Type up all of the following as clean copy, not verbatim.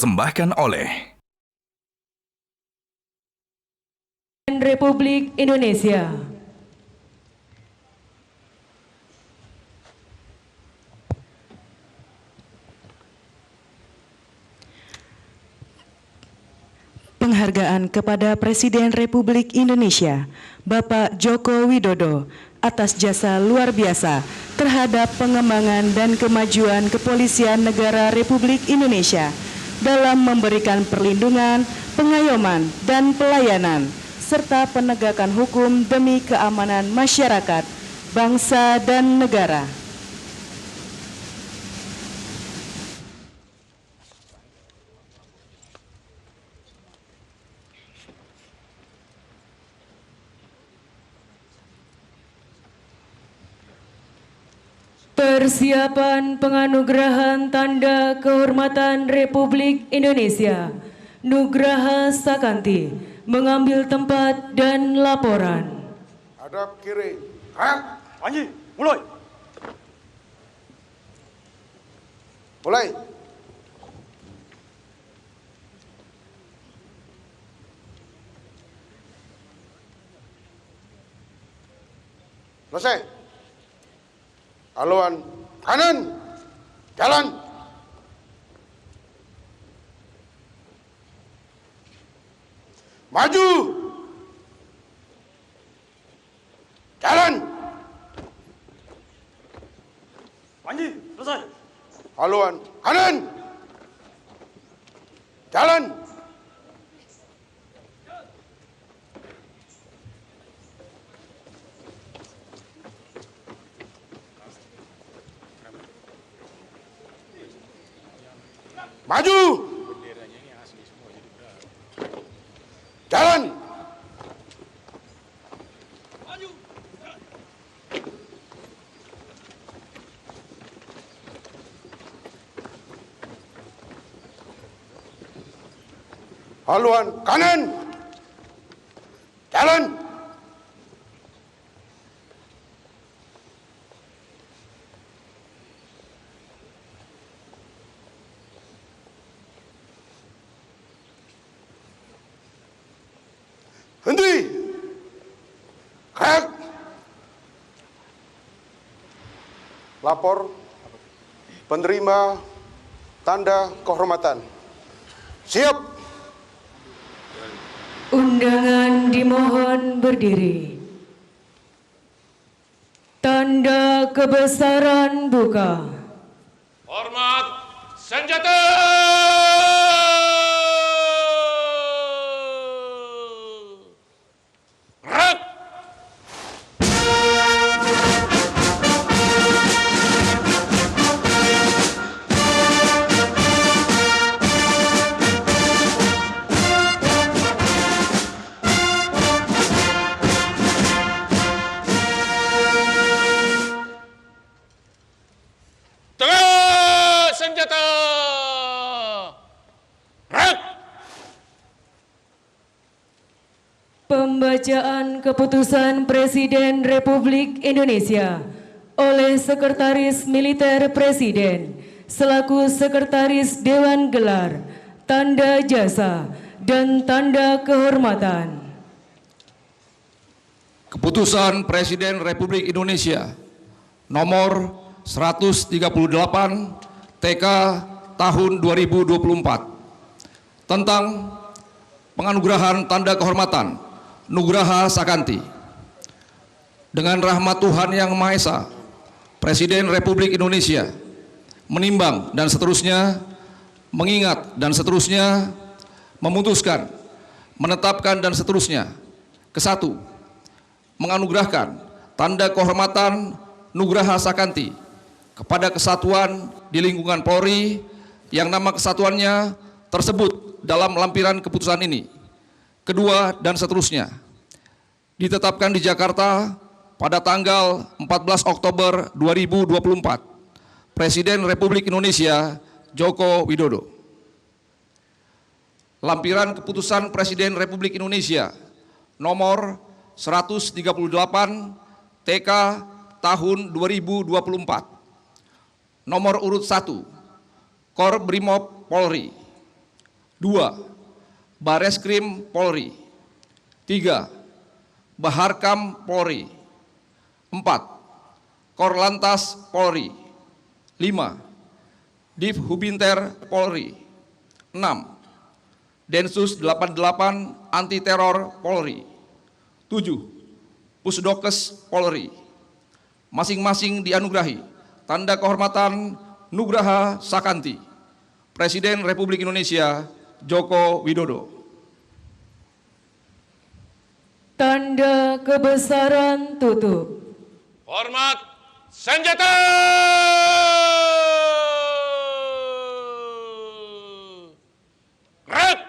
dipersembahkan oleh Republik Indonesia. Penghargaan kepada Presiden Republik Indonesia, Bapak Joko Widodo, atas jasa luar biasa terhadap pengembangan dan kemajuan Kepolisian Negara Republik Indonesia dalam memberikan perlindungan, pengayoman, dan pelayanan, serta penegakan hukum demi keamanan masyarakat, bangsa, dan negara. Persiapan penganugerahan Tanda Kehormatan Republik Indonesia Nugraha Sakanti mengambil tempat dan laporan. Hadap kiri, gerak. Panji, mulai. Mulai. Selesai. Haluan kanan, jalan. Maju. Jalan. Panji, selesai. Haluan kanan. Jalan. Maju. Jalan. Haluan kanan. Jalan. Henti. Gerak. Lapor penerima tanda kehormatan. Siap. Undangan dimohon berdiri. Tanda kebesaran buka. Hormat senjata. Gerak. Tengah senjata. Gerak. Pembacaan keputusan Presiden Republik Indonesia oleh Sekretaris Militer Presiden selaku Sekretaris Dewan Gelar, Tanda Jasa, dan Tanda Kehormatan. Keputusan Presiden Republik Indonesia nomor 138 TK tahun 2024 tentang penganugerahan Tanda Kehormatan Nugraha Sakanti. Dengan rahmat Tuhan Yang Maha Esa, Presiden Republik Indonesia menimbang dan seterusnya, mengingat dan seterusnya, memutuskan, menetapkan dan seterusnya. Kesatu, menganugerahkan Tanda Kehormatan Nugraha Sakanti kepada kesatuan di lingkungan Polri yang nama kesatuannya tersebut dalam lampiran keputusan ini. Kedua, dan seterusnya, ditetapkan di Jakarta pada tanggal 14 Oktober 2024, Presiden Republik Indonesia Joko Widodo. Lampiran keputusan Presiden Republik Indonesia nomor 138 TK tahun 2024, nomor urut 1, Kor Brimob Polri, 2. Bareskrim Polri. 3. Baharkam Polri. 4. Korlantas Polri. 5. Divhubinter Polri. 6. Densus 88 Anti Teror Polri. 7. Pusdokes Polri. Masing-masing dianugerahi tanda kehormatan Nugraha Sakanti, Presiden Republik Indonesia Joko Widodo. Tanda kebesaran tutup. Hormat senjata! Gerak!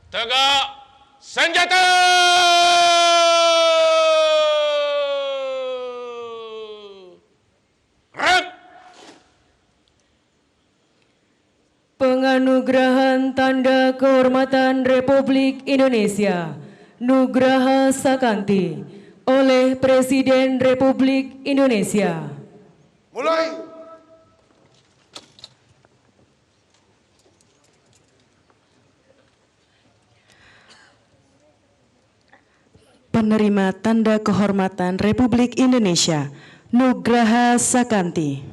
Tegak senjata! Gerak! Penganugerahan Tanda Kehormatan Republik Indonesia Nugraha Sakanti oleh Presiden Republik Indonesia. Mulai. Penerima Tanda Kehormatan Republik Indonesia Nugraha Sakanti.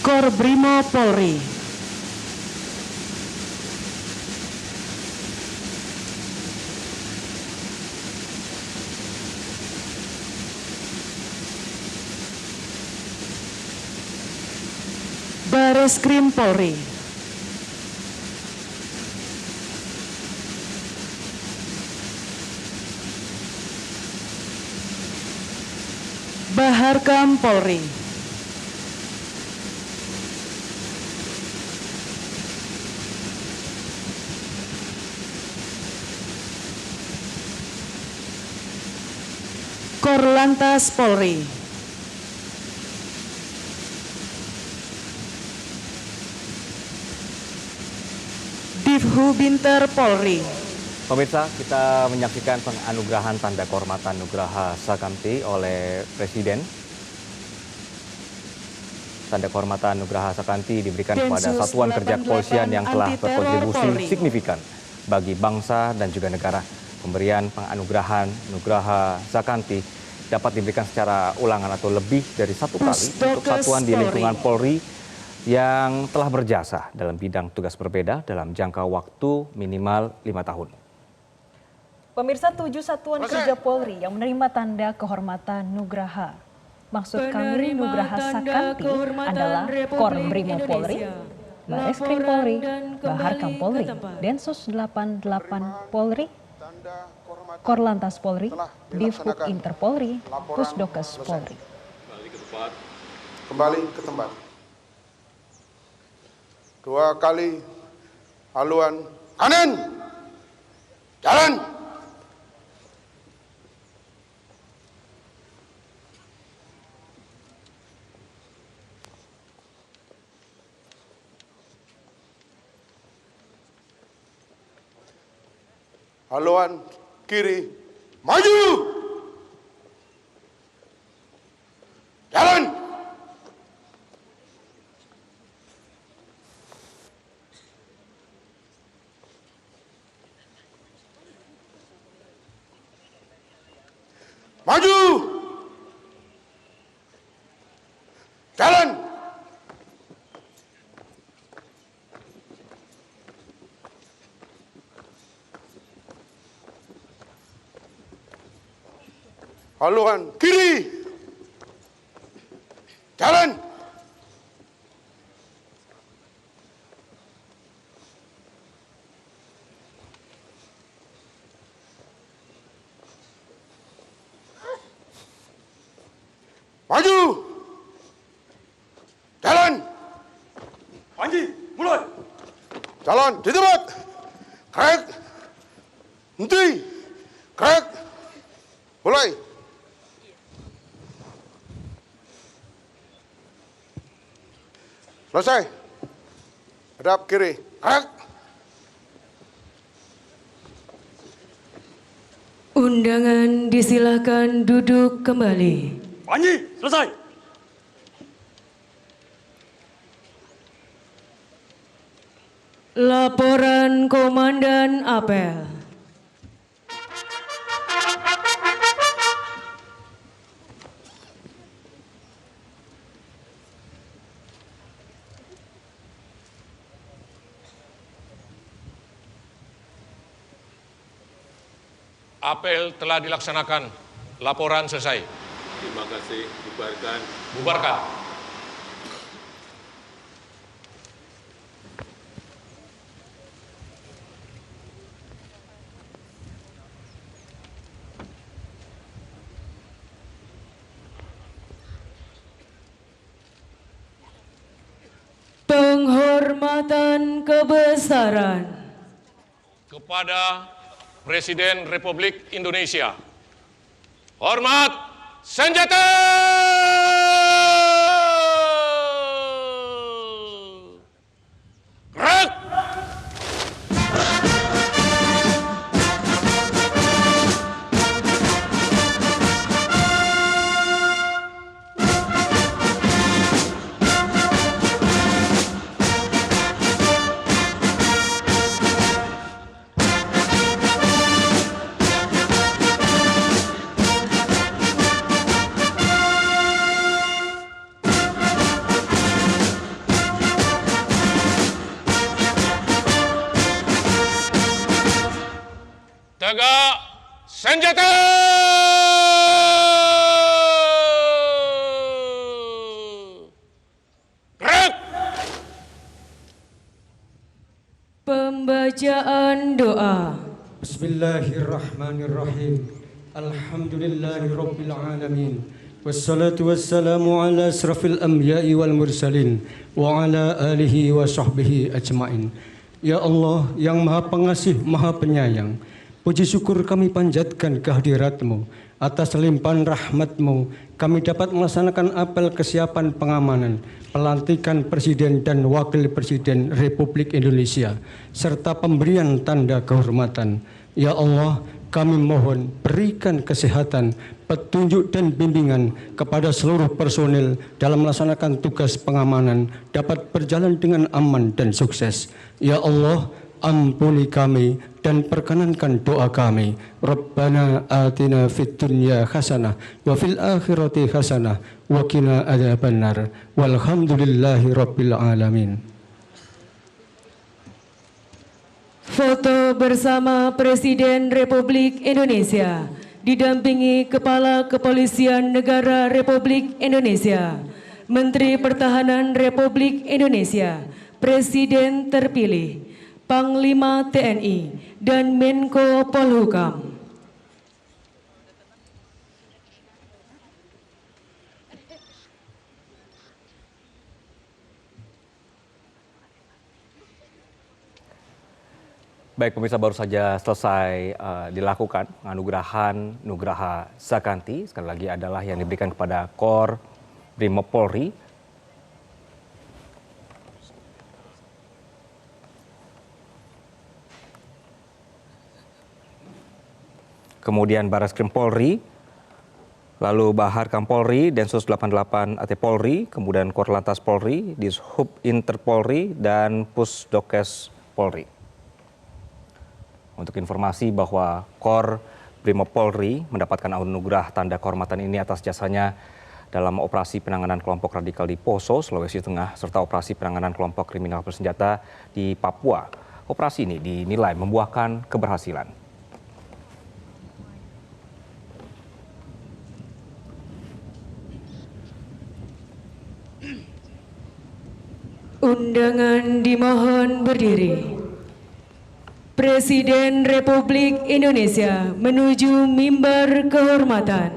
Korbrimo Polri. Bareskrim Polri. Baharkam Polri. Korlantas Polri. Divhubinter Polri. Pemirsa, kita menyaksikan penganugerahan Tanda Kehormatan Nugraha Sakanti oleh Presiden. Tanda Kehormatan Nugraha Sakanti diberikan kepada Densus Satuan Kerja 88 Kepolisian yang telah Anti Teror berkontribusi Polri. signifikan bagi bangsa dan juga negara. Pemberian penganugerahan Nugraha Sakanti dapat diberikan secara ulangan atau lebih dari satu kali untuk Pusdokes satuan di Polri. lingkungan Polri yang telah berjasa dalam bidang tugas berbeda dalam jangka waktu minimal 5 tahun. Pemirsa, 7 satuan kerja Polri yang menerima Tanda Kehormatan Nugraha. Maksud kami Penerima Nugraha Tanda Sakanti Kehormatan adalah Republik Korbrimo Polri, Indonesia. Bareskrim Laporan Polri, dan kembali Baharkam ke Polri, tempat. Densus 88 Polri, Tanda kehormatan Korlantas Polri, telah Divhub dilaksanakan. Inter Polri, Laporan Pusdokes selesai. Polri. Kembali ke tempat. 2 kali haluan kanan. Jalan. Haluan kiri. Maju. Jalan. Maju. Jalan. Haluan kiri. Jalan. Maju. Jalan. Panji, mulai. Jalan di tempat. Gerak. Henti. Gerak. Selesai. Hadap kiri. Gerak. Undangan disilahkan duduk kembali. Panji, selesai. Laporan Komandan Apel. Apel telah dilaksanakan. Laporan selesai. Terima kasih. Bubarkan. Bubarkan. Penghormatan kebesaran Kepada Presiden Republik Indonesia. Hormat senjata! Gerak! Tegak senjata! Gerak! Pembacaan doa. Bismillahirrahmanirrahim. Alhamdulillahirabbil alamin. Wassalatu wassalamu ala asrafil anbiya'i wal mursalin wa ala alihi wa sahbihi ajmain. Ya Allah yang Maha Pengasih, Maha Penyayang, puji syukur kami panjatkan kehadirat-Mu. Atas limpahan rahmat-Mu, kami dapat melaksanakan apel kesiapan pengamanan, pelantikan Presiden dan Wakil Presiden Republik Indonesia, serta pemberian tanda kehormatan. Ya Allah, kami mohon berikan kesehatan, petunjuk dan bimbingan kepada seluruh personil dalam melaksanakan tugas pengamanan dapat berjalan dengan aman dan sukses. Ya Allah, ampuni kami dan perkenankan doa kami. Rabbana atina fid dunya hasanah wa fil akhirati hasanah wa qina adzabannar. Walhamdulillahi rabbil alamin. Foto bersama Presiden Republik Indonesia didampingi Kepala Kepolisian Negara Republik Indonesia, Menteri Pertahanan Republik Indonesia, Presiden terpilih, Panglima TNI, dan Menko Polhukam. Baik pemirsa, baru saja selesai dilakukan penganugerahan Nugraha Sakanti. Sekali lagi adalah yang diberikan kepada Kor Brimob Polri. Kemudian Barreskrim Polri, lalu Baharkam Polri, Densus 88 AT Polri, kemudian Korlantas Polri, Dishub Inter Polri, dan Pusdokes Polri. Untuk informasi bahwa Kor Brimob Polri mendapatkan anugerah tanda kehormatan ini atas jasanya dalam operasi penanganan kelompok radikal di Poso, Sulawesi Tengah, serta operasi penanganan kelompok kriminal bersenjata di Papua. Operasi ini dinilai membuahkan keberhasilan. Undangan dimohon berdiri. Presiden Republik Indonesia menuju mimbar kehormatan.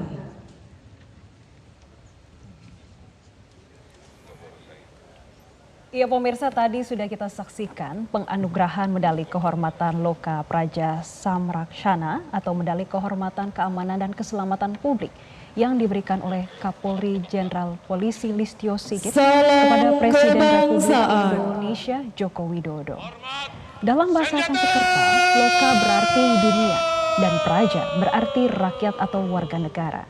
Ya pemirsa, tadi sudah kita saksikan penganugerahan medali kehormatan Loka Praja Samrakshana atau medali kehormatan keamanan dan keselamatan publik yang diberikan oleh Kapolri Jenderal Polisi Listio Sigit kepada Presiden Republik Indonesia Joko Widodo. Dalam bahasa Sanskerta, Loka berarti dunia dan Praja berarti rakyat atau warga negara.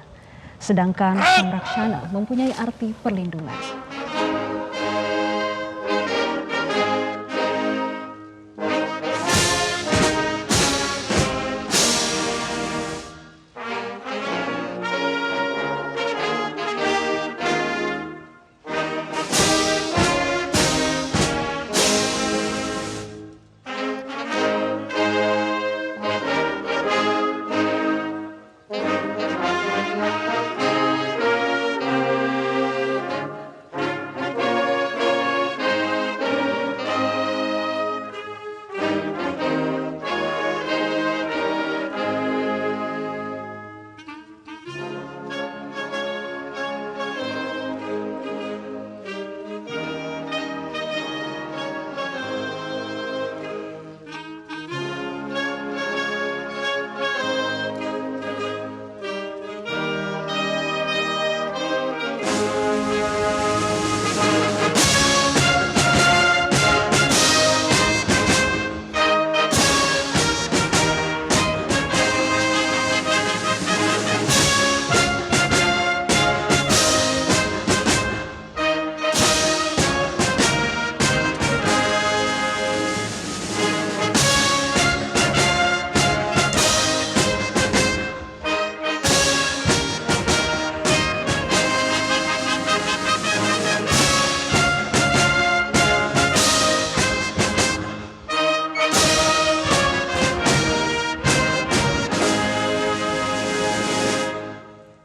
Sedangkan Samrakshana mempunyai arti perlindungan.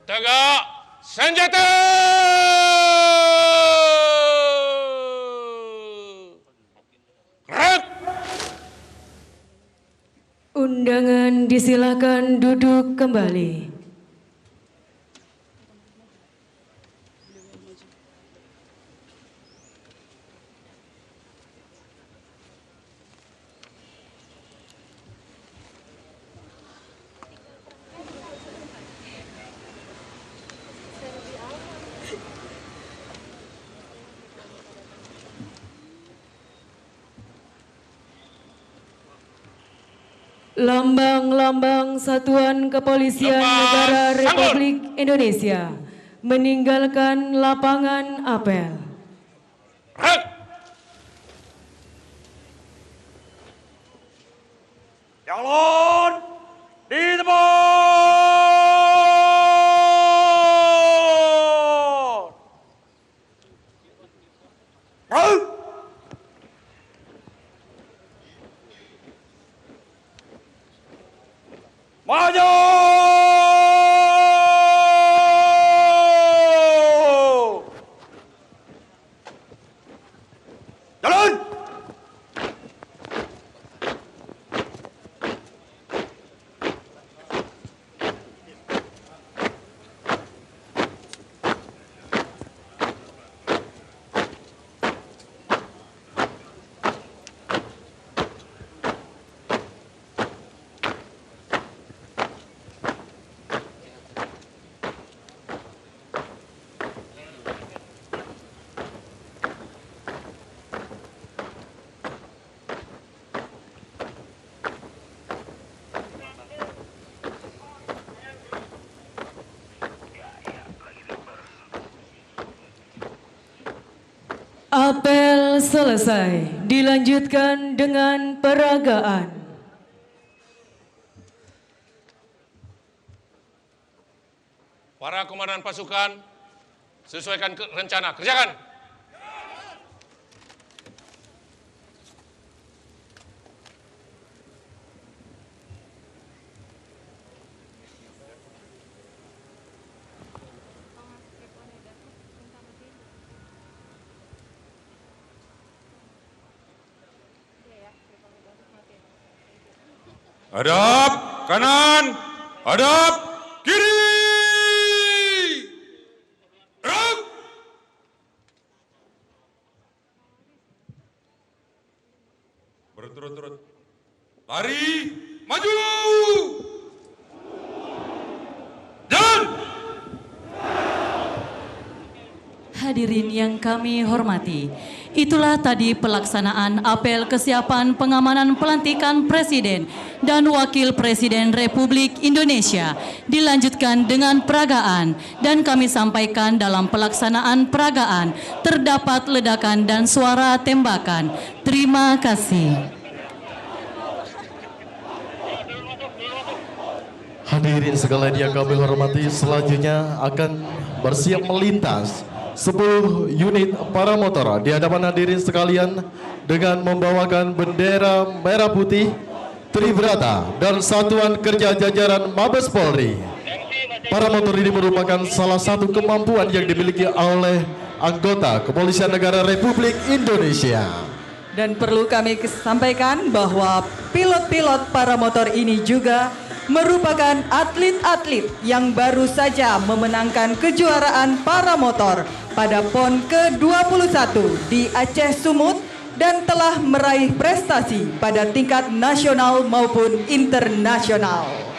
Tegak senjata! Gerak! Undangan disilakan duduk kembali. Lambang-lambang Satuan Kepolisian Negara Republik Indonesia meninggalkan lapangan apel. Calon di tempat. Maju! Jalan! Apel selesai, dilanjutkan dengan peragaan. Para komandan pasukan, sesuaikan rencana, kerjakan! Hadap kanan, hadap kiri. Gerak! berturut-turut. Lari, maju! Jalan! Hadirin yang kami hormati, itulah tadi pelaksanaan apel kesiapan pengamanan pelantikan Presiden dan Wakil Presiden Republik Indonesia. Dilanjutkan dengan peragaan dan kami sampaikan dalam pelaksanaan peragaan terdapat ledakan dan suara tembakan. Terima kasih. Hadirin sekalian yang kami hormati, selanjutnya akan bersiap melintas 10 unit paramotor di hadapan hadirin sekalian dengan membawakan bendera merah putih, tribrata dan satuan kerja jajaran Mabes Polri. Paramotor ini merupakan salah satu kemampuan yang dimiliki oleh anggota Kepolisian Negara Republik Indonesia. Dan perlu kami sampaikan bahwa pilot-pilot paramotor ini juga merupakan atlet-atlet yang baru saja memenangkan kejuaraan paramotor pada PON ke-21 di Aceh Sumut dan telah meraih prestasi pada tingkat nasional maupun internasional.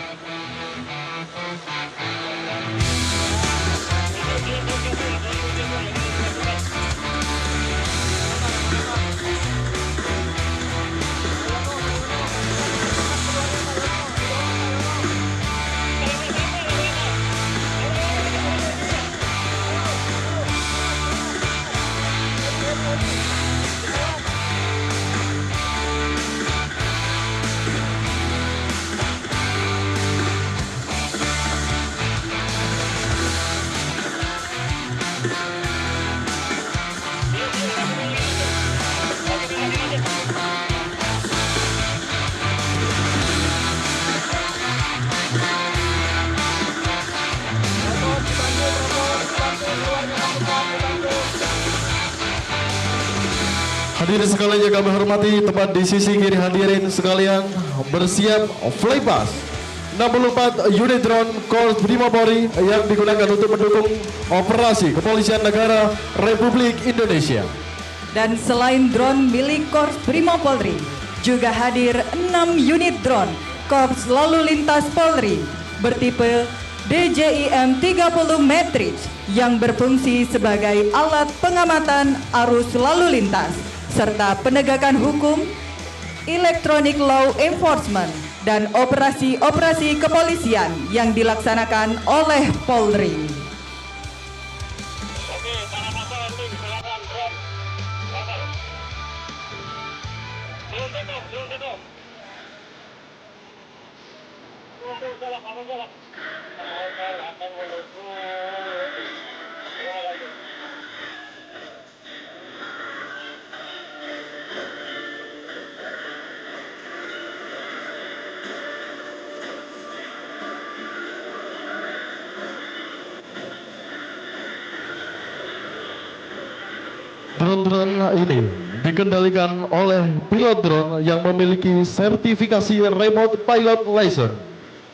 Hadirin sekalian yang kami hormati, tepat di sisi kiri hadirin sekalian bersiap flypass 64 unit drone Korps Brimopolri yang digunakan untuk mendukung operasi Kepolisian Negara Republik Indonesia. Dan selain drone milik Korps Brimopolri, juga hadir 6 unit drone Korps Lalu Lintas Polri bertipe DJIM 30 Matrix yang berfungsi sebagai alat pengamatan arus lalu lintas serta penegakan hukum, electronic law enforcement, dan operasi-operasi kepolisian yang dilaksanakan oleh Polri. Drone-drone ini dikendalikan oleh pilot drone yang memiliki sertifikasi Remote Pilot License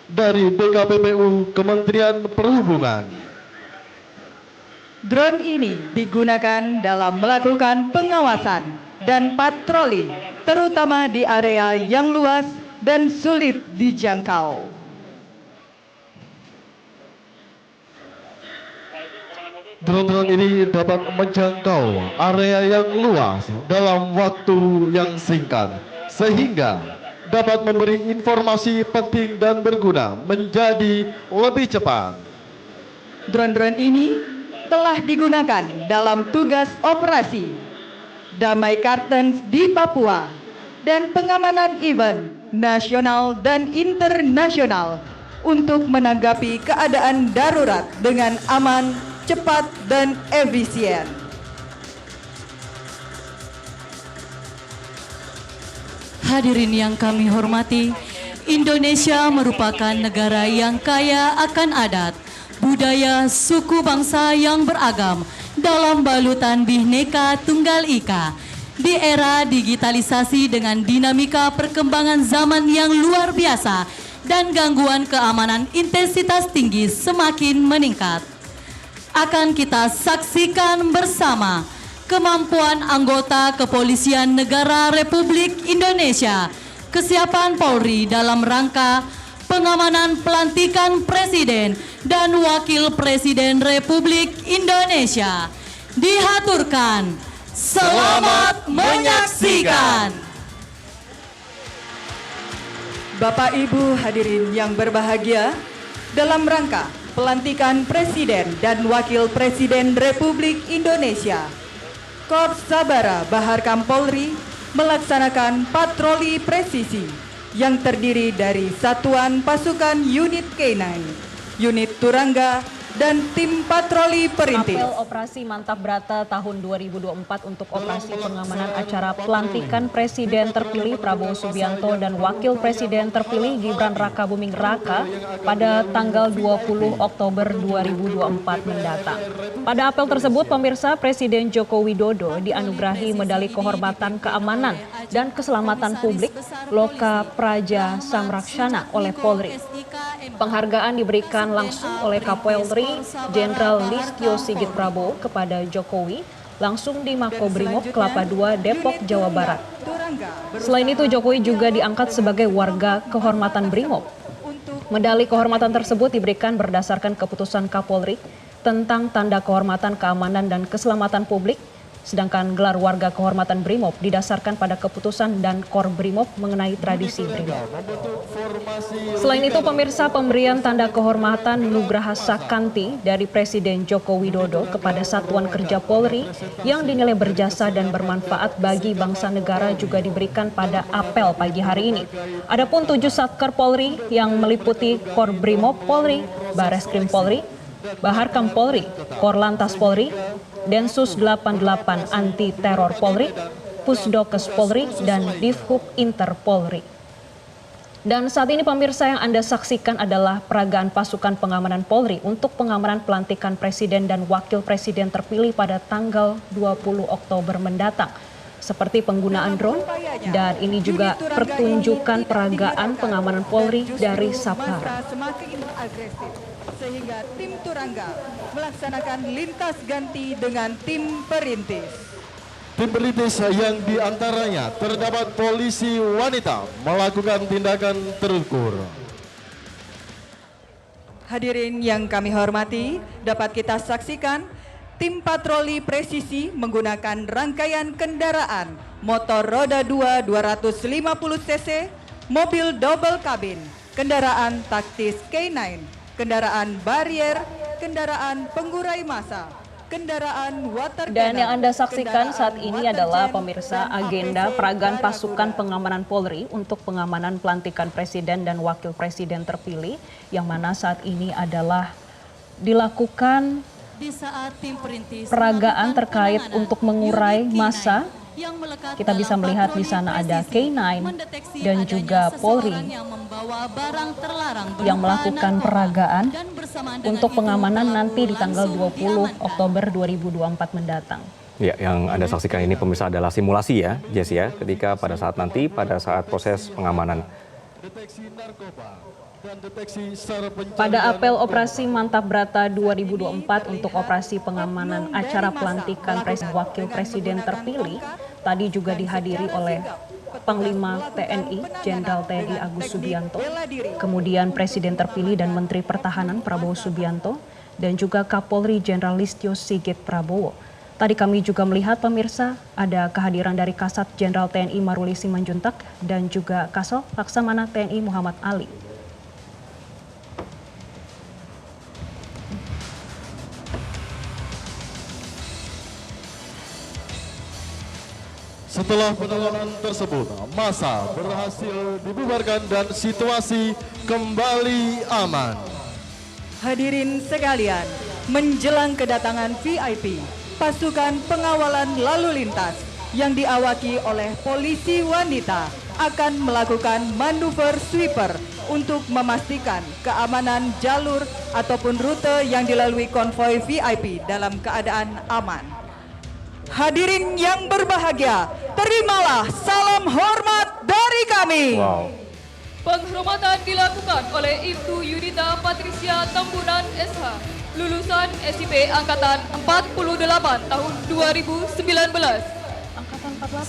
dari BKPPU Kementerian Perhubungan. Drone ini digunakan dalam melakukan pengawasan dan patroli, terutama di area yang luas dan sulit dijangkau. Drone-drone ini dapat menjangkau area yang luas dalam waktu yang singkat, sehingga dapat memberi informasi penting dan berguna menjadi lebih cepat. Drone-drone ini telah digunakan dalam tugas operasi Damai Kartens di Papua dan pengamanan event nasional dan internasional untuk menanggapi keadaan darurat dengan aman, cepat, dan efisien. Hadirin yang kami hormati, Indonesia merupakan negara yang kaya akan adat, budaya, suku bangsa yang beragam dalam balutan Bhinneka Tunggal Ika. Di era digitalisasi dengan dinamika perkembangan zaman yang luar biasa dan gangguan keamanan intensitas tinggi semakin meningkat. Akan kita saksikan bersama kemampuan anggota Kepolisian Negara Republik Indonesia, kesiapan Polri dalam rangka pengamanan pelantikan Presiden dan Wakil Presiden Republik Indonesia. Dihaturkan. Selamat menyaksikan. Bapak Ibu hadirin yang berbahagia, dalam rangka pelantikan Presiden dan Wakil Presiden Republik Indonesia, Korps Sabara Baharkam Polri melaksanakan patroli presisi yang terdiri dari Satuan Pasukan Unit K9, Unit Turangga, dan tim patroli perintis. Apel Operasi Mantap Brata tahun 2024 untuk operasi pengamanan acara pelantikan Presiden terpilih Prabowo Subianto dan Wakil Presiden terpilih Gibran Rakabuming Raka pada tanggal 20 Oktober 2024 mendatang. Pada apel tersebut, pemirsa, Presiden Joko Widodo dianugerahi medali kehormatan keamanan dan keselamatan publik Loka Praja Samrakshana oleh Polri. Penghargaan diberikan langsung oleh Kapolri Jenderal Listio Sigit Prabowo kepada Jokowi langsung di Makobrimob Kelapa II, Depok, Jawa Barat. Selain itu, Jokowi juga diangkat sebagai warga kehormatan Brimob. Medali kehormatan tersebut diberikan berdasarkan keputusan Kapolri tentang tanda kehormatan keamanan dan keselamatan publik, sedangkan gelar warga kehormatan Brimob didasarkan pada keputusan dan Kor Brimob mengenai tradisi Brimob. Selain itu, pemirsa, pemberian tanda kehormatan Nugraha Sakanti dari Presiden Joko Widodo kepada Satuan Kerja Polri yang dinilai berjasa dan bermanfaat bagi bangsa negara juga diberikan pada apel pagi hari ini. Adapun 7 Satker Polri yang meliputi Kor Brimob Polri, Bareskrim Polri, Baharkam Polri, Korlantas Polri, Densus 88 Anti Teror Polri, Pusdokes Polri, dan Divhub Inter Polri. Dan saat ini pemirsa, yang Anda saksikan adalah peragaan pasukan pengamanan Polri untuk pengamanan pelantikan Presiden dan Wakil Presiden terpilih pada tanggal 20 Oktober mendatang. Seperti penggunaan drone, dan ini juga pertunjukan peragaan pengamanan Polri dari Sapara. Sehingga tim Turangga melaksanakan lintas ganti dengan tim perintis. Tim perintis yang diantaranya terdapat polisi wanita melakukan tindakan terukur. Hadirin yang kami hormati, dapat kita saksikan tim patroli presisi menggunakan rangkaian kendaraan motor roda 2 250 cc, mobil double kabin, kendaraan taktis K9, kendaraan barier, kendaraan pengurai massa, kendaraan water cannon. Dan yang Anda saksikan saat ini adalah pemirsa agenda peragaan pasukan pengamanan Polri untuk pengamanan pelantikan Presiden dan Wakil Presiden terpilih, yang mana saat ini adalah dilakukan Di saat tim perintis peragaan terkait untuk mengurai massa. yang melekat Kita bisa dalam melihat di patroli sana ada presisi, K9 mendeteksi dan adanya juga Polri seseorang yang membawa barang terlarang yang berupa melakukan narkoba. peragaan Dan bersamaan dengan untuk itu, pengamanan pelaku nanti di tanggal langsung 20 diamankan. Oktober 2024 mendatang. Ya, yang Anda saksikan ini pemirsa adalah simulasi ya, Jess ya, ketika pada saat nanti, pada saat proses pengamanan. Pada apel Operasi Mantap Brata 2024 untuk operasi pengamanan acara pelantikan Wakil Presiden terpilih, tadi juga dihadiri oleh Panglima TNI Jenderal TNI Agus Subianto, kemudian Presiden terpilih dan Menteri Pertahanan Prabowo Subianto, dan juga Kapolri Jenderal Listio Sigit Prabowo. Tadi kami juga melihat pemirsa ada kehadiran dari Kasat Jenderal TNI Maruli Simanjuntak dan juga Kasal Laksamana TNI Muhammad Ali. Setelah penanganan tersebut, massa berhasil dibubarkan dan situasi kembali aman. Hadirin sekalian, menjelang kedatangan VIP, pasukan pengawalan lalu lintas yang diawaki oleh polisi wanita akan melakukan manuver sweeper untuk memastikan keamanan jalur ataupun rute yang dilalui konvoi VIP dalam keadaan aman. Hadirin yang berbahagia, terimalah salam hormat dari kami. Wow. Penghormatan dilakukan oleh Ibu Yunita Patricia Tambunan SH, lulusan SIP Angkatan 48 tahun 2019.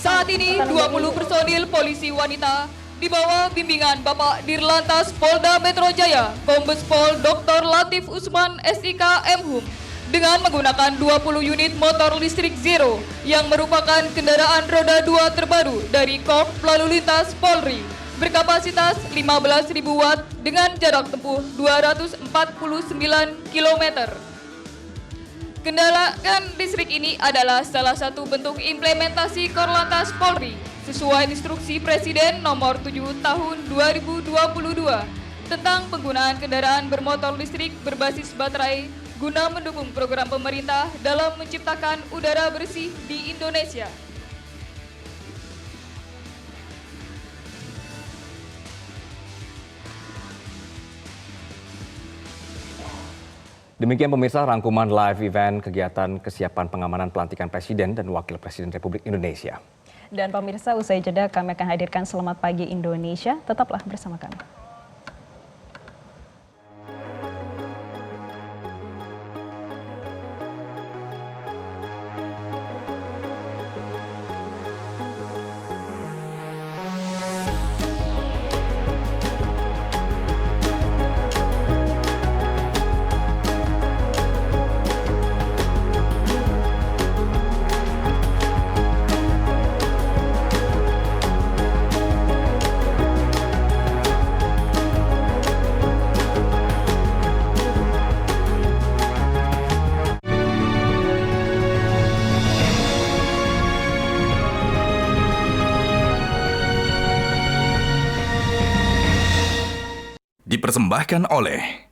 Saat ini 20 personil polisi wanita di bawah bimbingan Bapak Dirlantas Polda Metro Jaya, Kombes Pol Dr. Latif Usman SIK Mhum, dengan menggunakan 20 unit motor listrik Zero yang merupakan kendaraan roda 2 terbaru dari Korps Lalu Lintas Polri, berkapasitas 15.000 watt dengan jarak tempuh 249 km. Kendaraan listrik ini adalah salah satu bentuk implementasi Korlantas Polri sesuai instruksi Presiden nomor 7 tahun 2022 tentang penggunaan kendaraan bermotor listrik berbasis baterai guna mendukung program pemerintah dalam menciptakan udara bersih di Indonesia. Demikian pemirsa rangkuman live event kegiatan kesiapan pengamanan pelantikan Presiden dan Wakil Presiden Republik Indonesia. Dan pemirsa, usai jeda kami akan hadirkan Selamat Pagi Indonesia. Tetaplah bersama kami. Dipersembahkan oleh